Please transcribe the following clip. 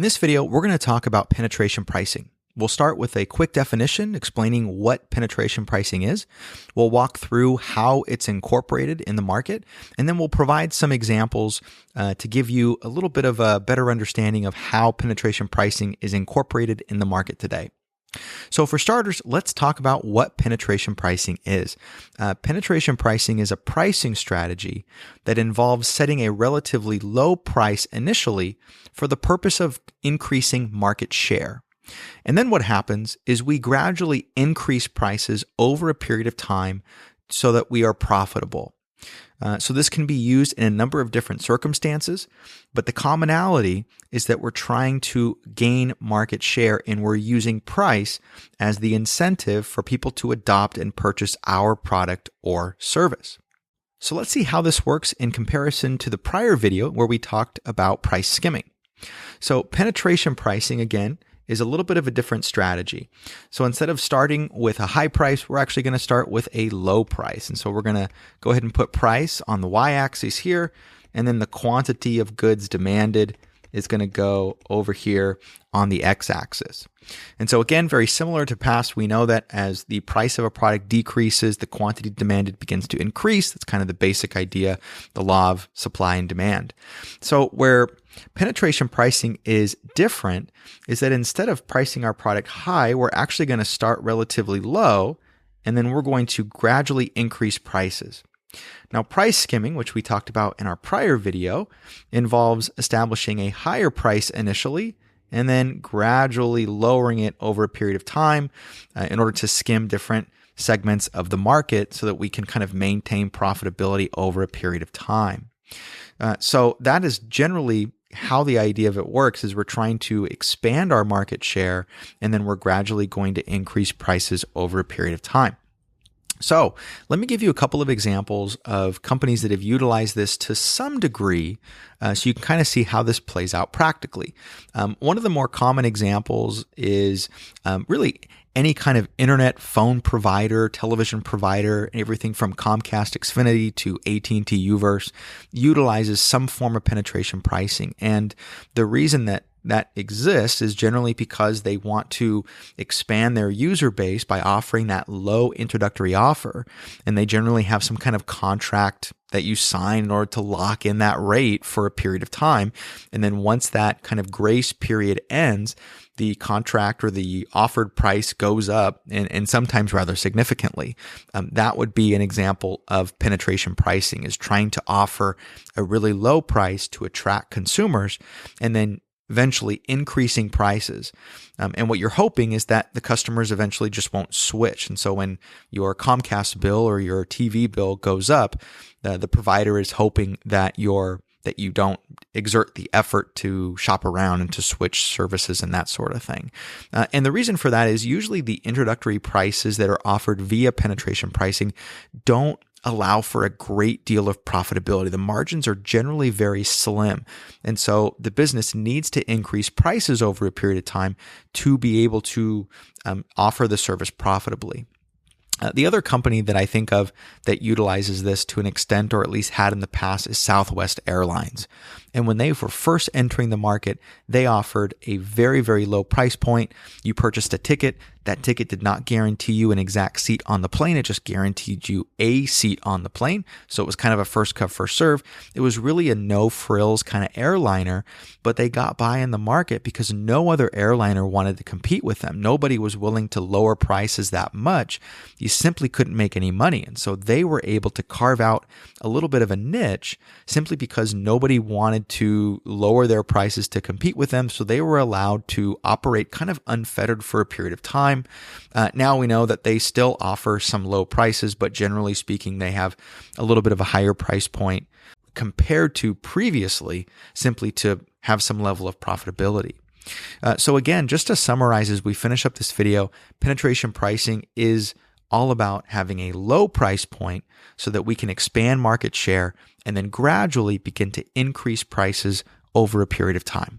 In this video, we're going to talk about penetration pricing. We'll start with a quick definition explaining what penetration pricing is. We'll walk through how it's incorporated in the market, and then we'll provide some examples to give you a little bit of a better understanding of how penetration pricing is incorporated in the market today. So for starters, let's talk about what penetration pricing is. Penetration pricing is a pricing strategy that involves setting a relatively low price initially for the purpose of increasing market share. And then what happens is we gradually increase prices over a period of time so that we are profitable. So this can be used in a number of different circumstances, but the commonality is that we're trying to gain market share and we're using price as the incentive for people to adopt and purchase our product or service. So let's see how this works in comparison to the prior video where we talked about price skimming. So penetration pricing, again, is a little bit of a different strategy. So instead of starting with a high price, we're actually going to start with a low price. And so we're going to go ahead and put price on the y-axis here, and then the quantity of goods demanded is going to go over here on the x-axis. And so again, very similar to past, we know that as the price of a product decreases, the quantity demanded begins to increase. That's kind of the basic idea, the law of supply and demand. So where penetration pricing is different is that instead of pricing our product high, we're actually going to start relatively low, and then we're going to gradually increase prices. Now, price skimming, which we talked about in our prior video, involves establishing a higher price initially and then gradually lowering it over a period of time in order to skim different segments of the market so that we can kind of maintain profitability over a period of time. So that is generally how the idea of it works, is we're trying to expand our market share and then we're gradually going to increase prices over a period of time. So let me give you a couple of examples of companies that have utilized this to some degree so you can kind of see how this plays out practically. One of the more common examples is really any kind of internet phone provider, television provider, everything from Comcast Xfinity to AT&T Uverse utilizes some form of penetration pricing. And the reason that exists is generally because they want to expand their user base by offering that low introductory offer. And they generally have some kind of contract that you sign in order to lock in that rate for a period of time. And then once that kind of grace period ends, the contract or the offered price goes up and sometimes rather significantly. That would be an example of penetration pricing, is trying to offer a really low price to attract consumers and then eventually increasing prices. And what you're hoping is that the customers eventually just won't switch. And so when your Comcast bill or your TV bill goes up, the provider is hoping that you don't exert the effort to shop around and to switch services and that sort of thing. And the reason for that is usually the introductory prices that are offered via penetration pricing don't allow for a great deal of profitability. The margins are generally very slim. And so the business needs to increase prices over a period of time to be able to offer the service profitably. The other company that I think of that utilizes this to an extent, or at least had in the past, is Southwest Airlines. And when they were first entering the market, they offered a very, very low price point. You purchased a ticket. That ticket did not guarantee you an exact seat on the plane. It just guaranteed you a seat on the plane. So it was kind of a first come, first serve. It was really a no frills kind of airliner, but they got by in the market because no other airliner wanted to compete with them. Nobody was willing to lower prices that much. You simply couldn't make any money. And so they were able to carve out a little bit of a niche simply because nobody wanted to lower their prices to compete with them. So they were allowed to operate kind of unfettered for a period of time. Now we know that they still offer some low prices, but generally speaking, they have a little bit of a higher price point compared to previously, simply to have some level of profitability. So again, just to summarize as we finish up this video, penetration pricing is all about having a low price point so that we can expand market share and then gradually begin to increase prices over a period of time.